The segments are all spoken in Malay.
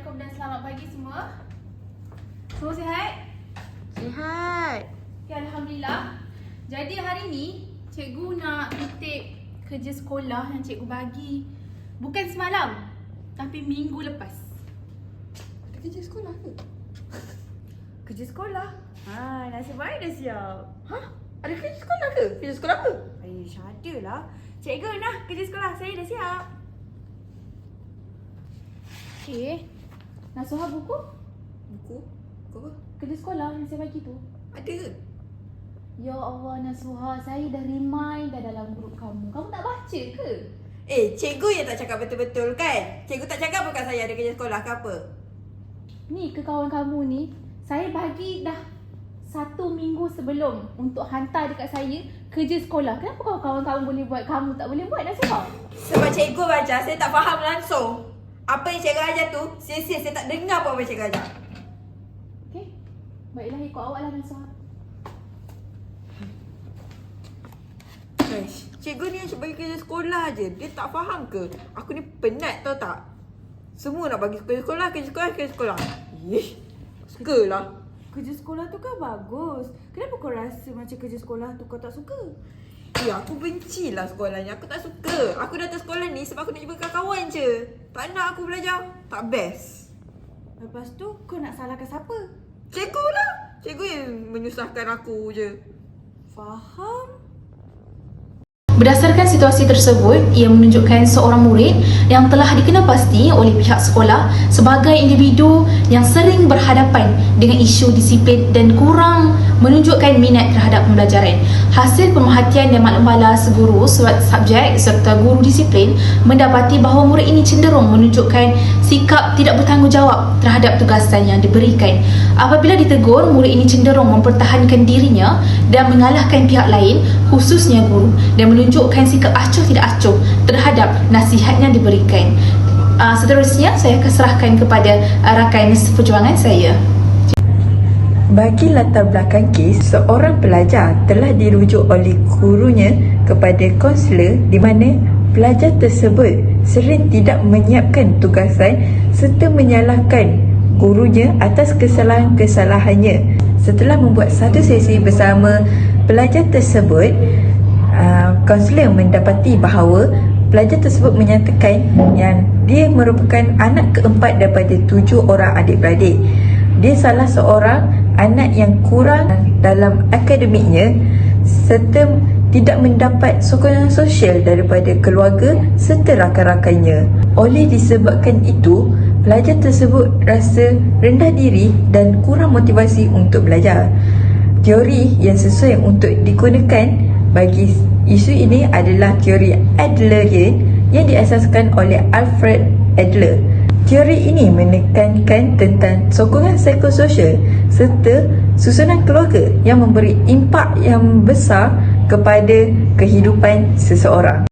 Assalamualaikum dan selamat pagi semua. Semua sihat? Sihat. Ya, Alhamdulillah. Jadi hari ni cikgu nak kutip kerja sekolah yang cikgu bagi bukan semalam tapi minggu lepas. Ada kerja sekolah ke? Kerja sekolah? Nasib baik dah siap. Ha? Ada kerja sekolah ke? Kerja sekolah apa? Ada lah. Cikgu nah kerja sekolah, saya dah siap. Okay. Nasuhah buku? Buku? Buku apa? Kerja sekolah yang saya bagi tu. Ada ke? Ya Allah Nasuhah, saya dah remind dah dalam grup kamu. Kamu tak baca ke? Cikgu yang tak cakap betul-betul kan? Cikgu tak cakap bukan saya ada kerja sekolah ke apa? Ni ke kawan kamu ni, saya bagi dah 1 minggu sebelum untuk hantar dekat saya kerja sekolah. Kenapa kawan kamu boleh buat, kamu tak boleh buat Nasuhah? Sebab cikgu ajar, saya tak faham langsung. Apa yang cikgu ajar tu, sia-sia saya tak dengar apa yang cikgu ajar. Okay, baiklah ikut awak lah Nasuhah. Cikgu ni yang bagi kerja sekolah je. Dia tak faham ke? Aku ni penat tau tak? Semua nak bagi kerja sekolah, kerja sekolah, kerja sekolah. Suka lah. Kerja sekolah tu kan bagus. Kenapa kau rasa macam kerja sekolah tu kau tak suka? Aku benci lah sekolah ni. Aku tak suka. Aku datang sekolah ni sebab aku nak jumpa kawan je. Tak nak aku belajar. Tak best. Lepas tu kau nak salahkan siapa? Cikgu lah. Cikgu yang menyusahkan aku je. Faham? Berdasarkan situasi tersebut, ia menunjukkan seorang murid yang telah dikenal pasti oleh pihak sekolah sebagai individu yang sering berhadapan dengan isu disiplin dan kurang menunjukkan minat terhadap pembelajaran. Hasil pemerhatian dan maklum balas guru subjek serta guru disiplin mendapati bahawa murid ini cenderung menunjukkan sikap tidak bertanggungjawab terhadap tugasan yang diberikan. Apabila ditegur, murid ini cenderung mempertahankan dirinya dan mengalahkan pihak lain, khususnya guru, dan menunjukkan sikap acuh tidak acuh terhadap nasihat yang diberikan. Seterusnya, saya akan serahkan kepada rakan seperjuangan saya. Bagi latar belakang kes, seorang pelajar telah dirujuk oleh gurunya kepada kaunselor di mana pelajar tersebut sering tidak menyiapkan tugasan serta menyalahkan gurunya atas kesalahan-kesalahannya. Setelah membuat satu sesi bersama pelajar tersebut, kaunselor mendapati bahawa pelajar tersebut menyatakan yang dia merupakan anak keempat daripada 7 orang adik-beradik. Dia salah seorang anak yang kurang dalam akademiknya serta tidak mendapat sokongan sosial daripada keluarga serta rakan-rakannya. Oleh disebabkan itu, pelajar tersebut rasa rendah diri dan kurang motivasi untuk belajar. Teori yang sesuai untuk digunakan bagi isu ini adalah teori Adlerian yang diasaskan oleh Alfred Adler. Teori ini menekankan tentang sokongan psikososial serta susunan keluarga yang memberi impak yang besar kepada kehidupan seseorang.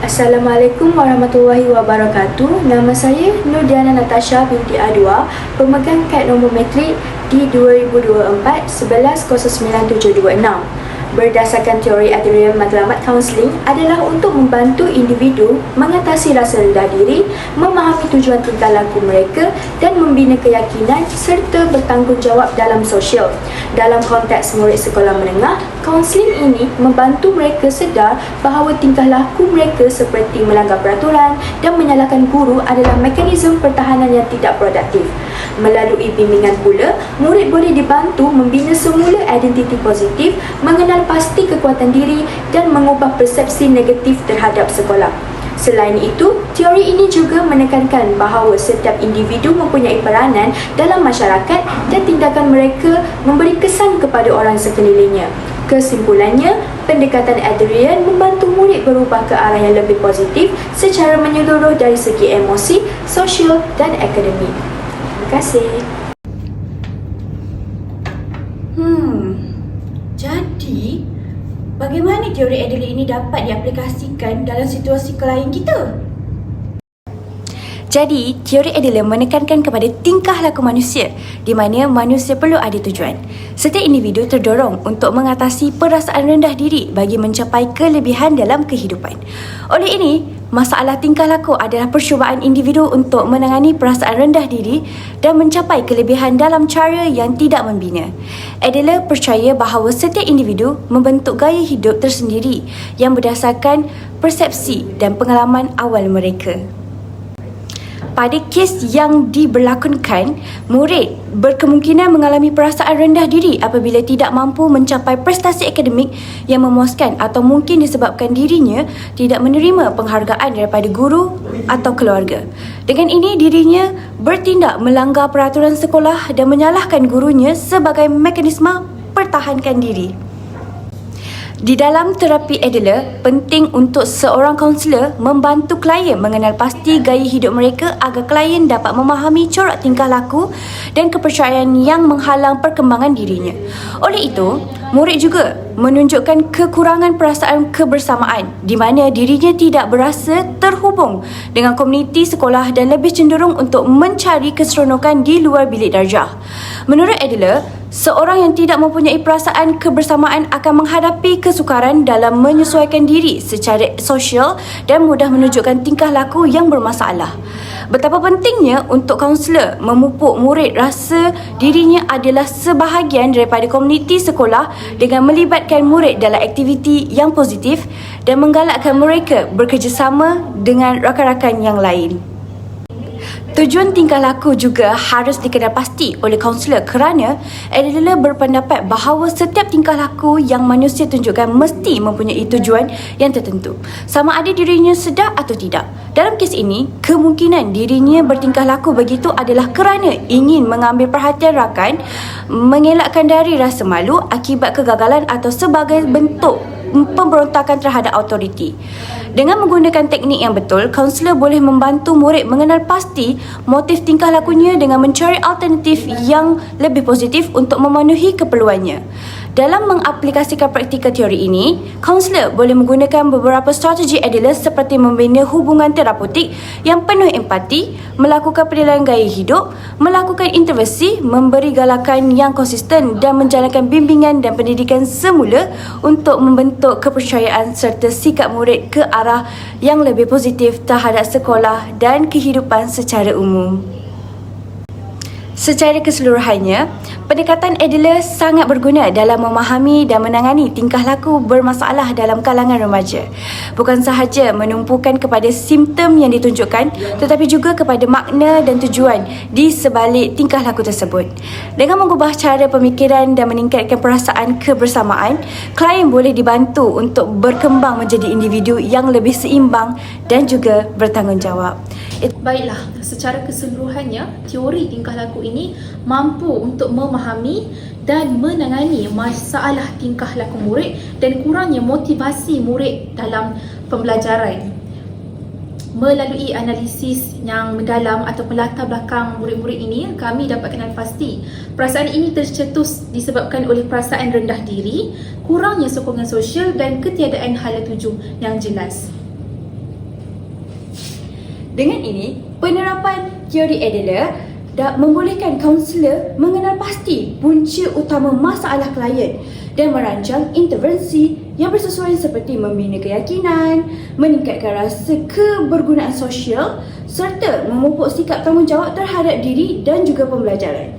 Assalamualaikum warahmatullahi wabarakatuh. Nama saya Nurdiana Natasha binti Adwa, pemegang kad nombor matrik di 2024 110976. Berdasarkan teori Adlerian, matlamat kaunseling adalah untuk membantu individu mengatasi rasa rendah diri, memahami tujuan tingkah laku mereka dan membina keyakinan serta bertanggungjawab dalam sosial. Dalam konteks murid sekolah menengah, kaunseling ini membantu mereka sedar bahawa tingkah laku mereka seperti melanggar peraturan dan menyalahkan guru adalah mekanisme pertahanan yang tidak produktif. Melalui bimbingan pula, murid boleh dibantu membina semula identiti positif, mengenal pasti kekuatan diri dan mengubah persepsi negatif terhadap sekolah. Selain itu, teori ini juga menekankan bahawa setiap individu mempunyai peranan dalam masyarakat dan tindakan mereka memberi kesan kepada orang sekelilingnya. Kesimpulannya, pendekatan Adlerian membantu murid berubah ke arah yang lebih positif secara menyeluruh dari segi emosi, sosial dan akademik. Terima kasih. Jadi, bagaimana teori Adler ini dapat diaplikasikan dalam situasi klien kita? Jadi, teori Adler menekankan kepada tingkah laku manusia di mana manusia perlu ada tujuan. Setiap individu terdorong untuk mengatasi perasaan rendah diri bagi mencapai kelebihan dalam kehidupan. Oleh ini, masalah tingkah laku adalah percubaan individu untuk menangani perasaan rendah diri dan mencapai kelebihan dalam cara yang tidak membina. Adler percaya bahawa setiap individu membentuk gaya hidup tersendiri yang berdasarkan persepsi dan pengalaman awal mereka. Pada kes yang diberlakonkan, murid berkemungkinan mengalami perasaan rendah diri apabila tidak mampu mencapai prestasi akademik yang memuaskan atau mungkin disebabkan dirinya tidak menerima penghargaan daripada guru atau keluarga. Dengan ini, dirinya bertindak melanggar peraturan sekolah dan menyalahkan gurunya sebagai mekanisme pertahankan diri. Di dalam terapi Adler, penting untuk seorang kaunselor membantu klien mengenal pasti gaya hidup mereka agar klien dapat memahami corak tingkah laku dan kepercayaan yang menghalang perkembangan dirinya. Oleh itu, murid juga menunjukkan kekurangan perasaan kebersamaan di mana dirinya tidak berasa terhubung dengan komuniti sekolah dan lebih cenderung untuk mencari keseronokan di luar bilik darjah. Menurut Adler, seorang yang tidak mempunyai perasaan kebersamaan akan menghadapi kesukaran dalam menyesuaikan diri secara sosial dan mudah menunjukkan tingkah laku yang bermasalah. Betapa pentingnya untuk kaunselor memupuk murid rasa dirinya adalah sebahagian daripada komuniti sekolah dengan melibatkan murid dalam aktiviti yang positif dan menggalakkan mereka bekerjasama dengan rakan-rakan yang lain. Tujuan tingkah laku juga harus dikenal pasti oleh kaunselor kerana Adler berpendapat bahawa setiap tingkah laku yang manusia tunjukkan mesti mempunyai tujuan yang tertentu, sama ada dirinya sedar atau tidak. Dalam kes ini, kemungkinan dirinya bertingkah laku begitu adalah kerana ingin mengambil perhatian rakan, mengelakkan dari rasa malu akibat kegagalan atau sebagai bentuk pemberontakan terhadap autoriti. Dengan menggunakan teknik yang betul, kaunselor boleh membantu murid mengenal pasti motif tingkah lakunya dengan mencari alternatif yang lebih positif untuk memenuhi keperluannya. Dalam mengaplikasikan praktikal teori ini, kaunselor boleh menggunakan beberapa strategi Adler seperti membina hubungan terapeutik yang penuh empati, melakukan penilaian gaya hidup, melakukan intervensi, memberi galakan yang konsisten dan menjalankan bimbingan dan pendidikan semula untuk membentuk kepercayaan serta sikap murid ke arah yang lebih positif terhadap sekolah dan kehidupan secara umum. Secara keseluruhannya, pendekatan Adler sangat berguna dalam memahami dan menangani tingkah laku bermasalah dalam kalangan remaja. Bukan sahaja menumpukan kepada simptom yang ditunjukkan, tetapi juga kepada makna dan tujuan di sebalik tingkah laku tersebut. Dengan mengubah cara pemikiran dan meningkatkan perasaan kebersamaan, klien boleh dibantu untuk berkembang menjadi individu yang lebih seimbang dan juga bertanggungjawab. Baiklah, secara keseluruhannya, teori tingkah laku ini mampu untuk memahami dan menangani masalah tingkah laku murid dan kurangnya motivasi murid dalam pembelajaran. Melalui analisis yang mendalam atau latar belakang murid-murid ini, kami dapat kenal pasti perasaan ini tercetus disebabkan oleh perasaan rendah diri, kurangnya sokongan sosial dan ketiadaan hala tuju yang jelas. Dengan ini, penerapan teori Adler membolehkan kaunselor mengenal pasti punca utama masalah klien dan merancang intervensi yang bersesuaian seperti membina keyakinan, meningkatkan rasa kebergunaan sosial serta memupuk sikap tanggungjawab terhadap diri dan juga pembelajaran.